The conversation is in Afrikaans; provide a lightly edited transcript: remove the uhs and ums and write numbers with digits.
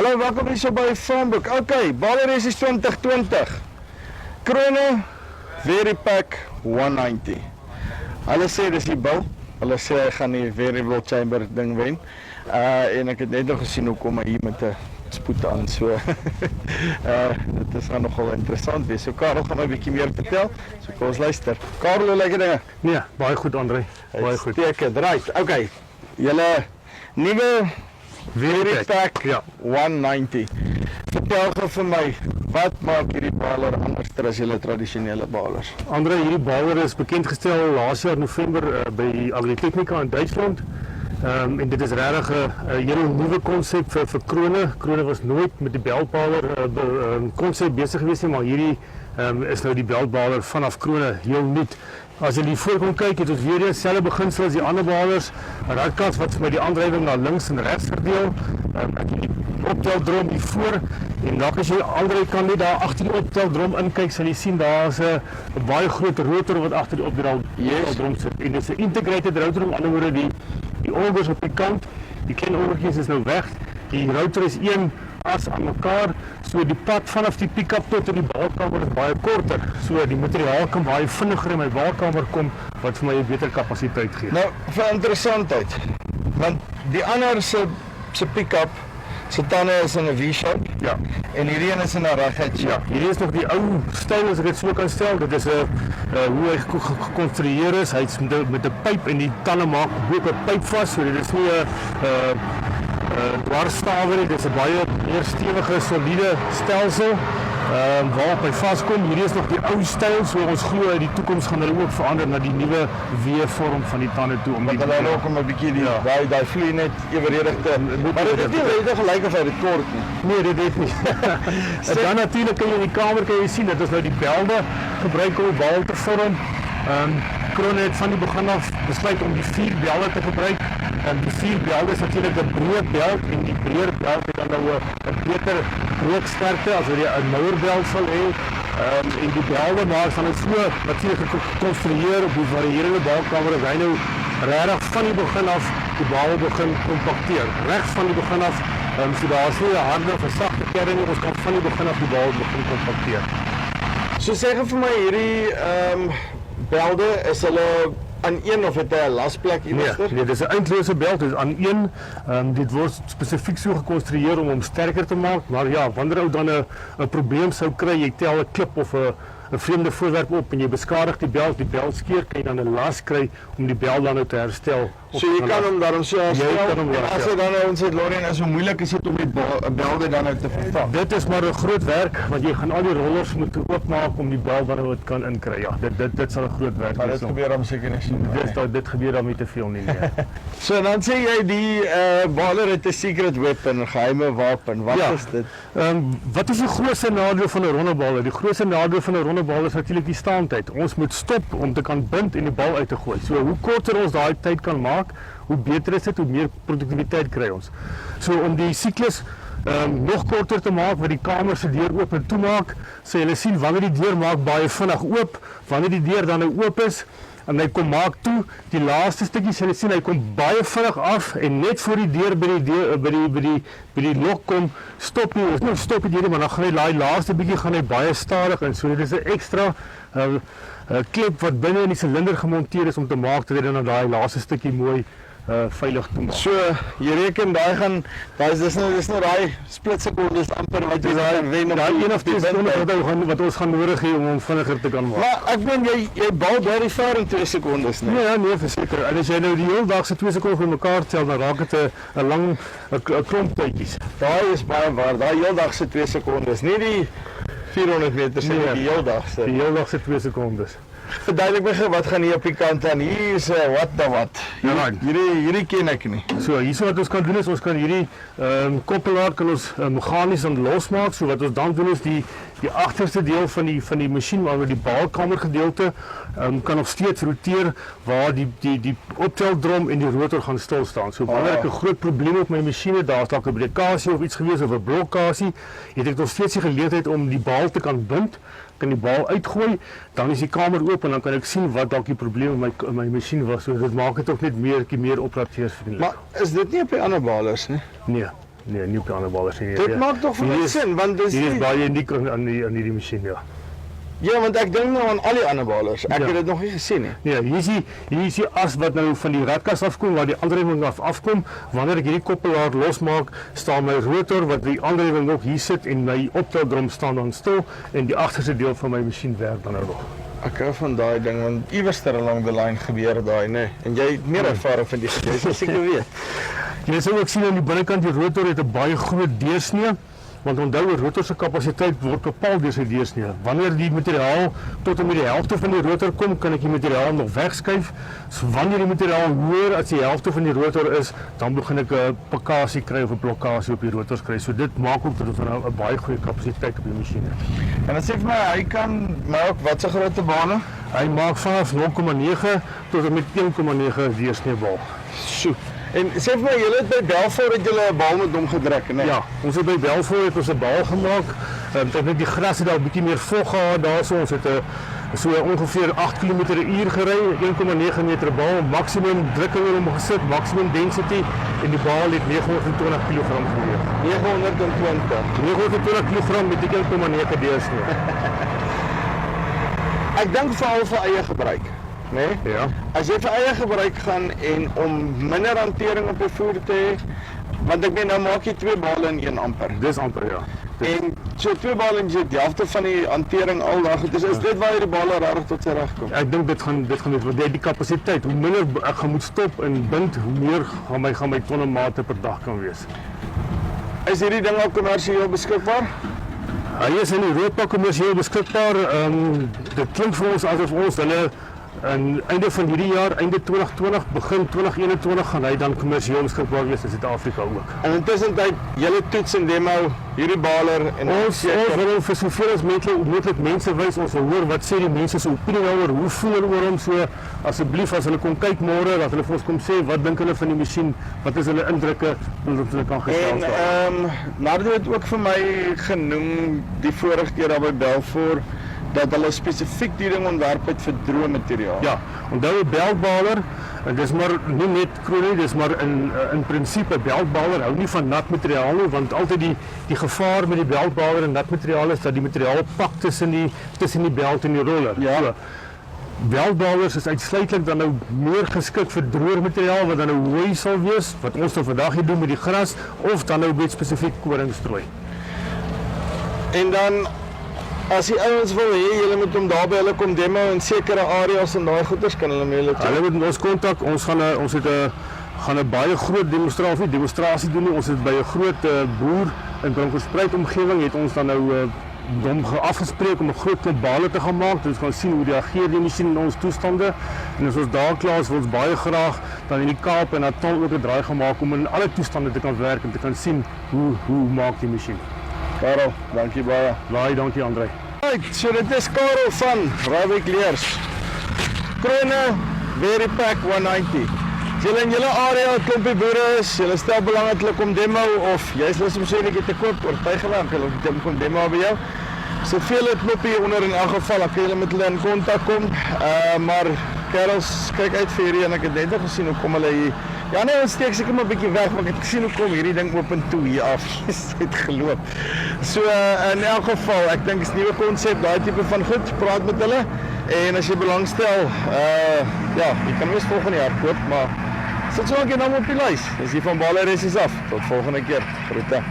Hallo, welkom hier so by Farmboek. Okay, Baler Race is 2020. Krone Vari Pack 190. Hulle sê dis die bil. Hulle sê hy gaan die variable chamber ding wen. En ek het net nog gesien hoe kom hy hier met 'n spoed aan. So dit gaan nogal interessant wees. So Carel gaan nou 'n bietjie meer vertel. So kom ons luister. Carel, hoe lyk dinge? Nee, baie goed André. Baie goed. Teken, right. Okay. Julle nuwe Vari Pack 190. Vertel gou vir my, wat maak hierdie baler anders as julle tradisionele balers? André, hierdie baler is bekendgestel laas jaar November by Agri in Duitsland. En dit is regtig 'n hele nuwe konsep vir Krone. Krone was nooit met die beltbaler konsep besig gewees nie, maar hierdie is nou die beltbaler vanaf Krone heel nuut. As jy hier voor kom kyk, het ons weer dieselfde beginsel as die ander balers. 'n Radkas wat vir my die aandrywing na links en regs verdeel. Ek het die opteldrom hier voor en dan as jy aan die ander kant net daar agter die opteldrom inkyk, sal jy sien daar's 'n baie groot rotor wat agter die opteldrom sit. En dit is 'n integrated rotor, met ander woorde die oorgers op die kant, die klein oorgetjies is nou weg. Die rotor is een as aan mekaar, so die pad vanaf die pick-up tot in die balkamer is baie korter. So die materiaal kan baie vinniger in my balkamer kom, wat vir my 'n beter kapasiteit gee. Nou, vir interessantheid, want die ander se pick-up, se tande is in 'n V-shape. Ja. En hierdie een is in 'n reguit shape. Ja, hierdie is nog die ou styl as ek dit so kan stel. Dit is 'n hoe hy gekonstrueer is. Hy's met 'n pyp en die tande maak bo-op 'n pyp vas, so dit is nie 'n dwarsstawe nie. Dit is 'n baie meer stewige, soliede stelsel waarop hy vaskom. Hierdie is nog die ou styl, so ons glo in die toekoms gaan hulle ook verander na die nuwe V-vorm van die tande toe. Want hulle ook om 'n bietjie daai vloei net evenredig te. Maar dit het nie regtig gelyk of hy dit kort nie. Nee, dit het nie. En dan natuurlik kan jy in die kamer sien dat ons nou die belde gebruik om bal te vorm. Krone het van die begin af besluit om die 4 belde te gebruik. Die 4 belde is natuurlik 'n breë beld en die breër beld het dan nou 'n beter rooksterkte as wat jy 'n nouer beld sal hê. En die belde maar van 'n so natuurlik gekonstrueer op die varierende balkamer dat hy nou regtig van die begin af die bal begin kompakteer. Reg van die begin af, so daar's nie 'n harde of 'n sagte kern nie, ons kan van die begin af die bal begin kompakteer. So sê gou vir my hierdie belde, is hulle aan een of het hy 'n lasplek iewers? Nee, dis 'n eindlose beld, dis aan een. Dit word spesifiek so gekonstrueer om hom sterker te maak, maar ja, wanneer ou dan 'n probleem sou kry, jy tel 'n klip of 'n vreemde voorwerp op en jy beskadig die beld skeer, kan jy dan 'n las kry om die beld dan nou te herstel. So jy kan hom daarom so herstel. As hy dan nou ons het Lorien is, hoe moeilik is dit om die belde dan nou te vervang? Dit is maar 'n groot werk, want jy gaan al die rollers moet oopmaak om die beld dan nou kan inkry. Ja, dit sal 'n groot werk wees. Maar dit gebeur dan seker nie so. Dit gebeur dan nie te veel nie. So dan sê jy die baler het 'n secret weapon, 'n geheime wapen. Wat is dit? Wat is die grootste nadeel van 'n rondebaler? Die grootste nadeel van 'n rondebal is natuurlik die staantyd. Ons moet stop om te kan bind en die bal uit te gooi. So hoe korter ons daai tyd kan maak, hoe beter is dit, hoe meer produktiwiteit kry ons. So om die siklus nog korter te maak, wat die kamer se deur oop en toe maak, so jy sien wanneer die deur maak baie vinnig oop, wanneer die deur dan nou oop is en hy kom maak toe, die laaste stukkie sal jy sien hy kom baie vinnig af en net voor die deur by die lok kom, stop nie, ons moet stop die deur, maar dan gaan hy daai laaste bietjie gaan hy baie stadig in. So dit is 'n ekstra klep wat binne in die silinder gemonteer is om te maak dat hy dan daai laaste stukkie mooi veilig te maak. So jy reken dis nou daai split sekondes amper wat jy daar wen, daai 1 of 2 sekondes wat ons gaan nodig hê om hom vinniger te kan maak. Maar ek meen jy bal baie ver in 2 sekondes, nee. Nee, verseker. En as jy nou die hele dag se 2 sekondes bymekaar tel, dan raak dit 'n lang klomp tydjies. Daai is baie waar. Daai hele dag se 2 sekondes, nie die 400 meter se die hele dag se. Die hele dag se 2 sekondes. Verduidelik my wat gaan hier op die kant aan. Hier is wat. Hierdie ken ek nie. So hierso wat ons kan doen is ons kan hierdie koppelaar kan ons meganies dan losmaak. So wat ons dan doen is die agterste deel van die masjien waar die balkamer gedeelte kan nog steeds roteer waar die opteldrom en die rotor gaan stil staan. So wanneer ek 'n groot probleem op my masjien het, daar's dalk 'n breekasie of iets gewees of 'n blokkasie, het ek nog steeds die geleentheid om die bal te kan bind, kan die bal uitgooi, dan is die kamer oop en dan kan ek sien wat dalk die probleem in my masjien was. So dit maak dit ook net meer operateursvriendelik. Maar is dit nie op die ander balers nie? Nee. Nee, nie op die ander balers nie. Dit maak toch vir my sin, want dis Hier is nie... baie uniek aan die masjien, ja. Ja, want ek dink nou aan al die ander balers. Ek het dit nog nie gesien nie. Nee, hier is die as wat nou van die radkas afkom, waar die aandrywing afkom. Wanneer ek hierdie koppelaar losmaak, staan my rotor wat die aandrywing nog hier sit en my opteldrom staan dan stil en die agterste deel van my masjien werk dan nou nog. Ek hou van daai ding, want iewerster along the line gebeur daai, nee. En jy het meer ervaring van die jy sal seker weet. Jy sal ook sien aan die binnekant die rotor het 'n baie groot deursnee. Want onthou, 'n rotor se kapasiteit word bepaal deur sy deursnee. Wanneer die materiaal tot en met die helfte van die rotor kom, kan ek die materiaal nog wegskuif. So wanneer die materiaal hoër as die helfte van die rotor is, dan begin ek 'n pakasie kry of 'n blokkasie op die rotors kry. So dit maak ook dat ons nou 'n baie goeie kapasiteit op die masjien het. En dan sê vir my, hy kan maak wat se grootte bane? Hy maak vanaf 0,9 tot en met 1,9 deursneebal. So. En sê vir my, julle het by Belfort het julle 'n bal met hom gedruk, né? Ja, ons het by Belfort het ons 'n bal gemaak. Ek dink die gras het al 'n bietjie meer vog gehad daarso. Ons het 'n so ongeveer 8 km/h gery, 1,9 meter bal, maksimum drukking oor hom gesit, maksimum density en die bal het 920 kg geweeg. 920 kg met die 1,9 deursnee. Ek dink veral vir eie gebruik, né? Nee? Ja. As jy vir eie gebruik gaan en om minder hantering op jou voer te hê, want ek meen nou maak jy 2 bale in 1 amper. Dis amper ja. En so 2 bale en jy die helfte van die hantering al daag. Dus is dit waar jy die bale regtig tot sy reg kom? Ek dink dit gaan want jy het die kapasiteit. Hoe minder ek gaan moet stop en bind, hoe meer gaan my tonne mate per dag kan wees. Is hierdie ding al kommersieel beskikbaar? Hy is in Europa kommersieel beskikbaar. Dit klink vir ons asof ons hulle aan einde van hierdie jaar, einde 2020, begin 2021 gaan hy dan kommersieel beskikbaar wees in Suid-Afrika ook. En intussen tyd, julle toets en demo hierdie baler en ons wil vir soveel as moontlik mense wys, ons wil hoor wat sê die mense se opinie daaroor, hoe voel hulle oor hom, so asseblief as hulle kom kyk môre, dat hulle vir ons kom sê wat dink hulle van die masjien, wat is hulle indrukke, dat hulle kan gesels daar. En Nardo het ook vir my genoem die vorige keer daar by Belfort dat hulle spesifiek die ding ontwerp het vir droë materiaal. Ja, onthou 'n beltbaler, en dis maar nie net Krone, dis maar in principe beltbaler hou nie van nat materiaal nie, want altyd die gevaar met die beltbaler en nat materiaal is dat die materiaal pak tussen die belt en die roller. Ja. So, beltbalers is uitsluitlik dan nou meer geskik vir droër materiaal wat dan nou hooi sal wees, wat ons nou vandag hier doen met die gras, of dan nou met spesifiek koringstrooi. En dan as die ouens wil hê, julle moet hom daar by hulle kom demo in sekere areas en daai goeders kan hulle met julle toe. Hulle moet ons kontak, ons gaan 'n baie groot demonstrasie doen. Ons het by 'n groot boer in Bronkhorstspruit omgewing het ons dan nou hom afgespreek om 'n groot klomp bale te gaan maak. Ons gaan sien hoe reageer die masjien in ons toestande. En as ons daar klaar is, wil ons baie graag dan in die Kaap en Natal ook 'n draai gaan maak om in alle toestande te kan werk en te kan sien hoe maak die masjien. Carel, dankie baie. Baie dankie André. Right, so dit is Carel van Rovic Leers. Krone Vari Pack 190. As julle in julle area 'n klompie boere is, julle stel belang dat hulle kom demo of jy is lus om so 'n bietjie te koop, oortuig hulle hulle kom demo by jou. Soveel het knoppie onder in elk geval, dan kan julle met hulle in kontak kom. Maar Carel, kyk uit vir hierdie en ek het net gesien hoe kom hulle hier. Ja nee, ons steek seker maar 'n bietjie weg, maar ek het gesien hoe kom hierdie ding open toe hier af. Dit het geloop. So in elk geval, ek dink is 'n nuwe konsep, daai tipe van goed, praat met hulle. En as jy belangstel, ja, jy kan weer volgende jaar koop, maar sit so 'n keer nou op die lys. Dis hier van Baler Challenge Race af. Tot volgende keer. Groete.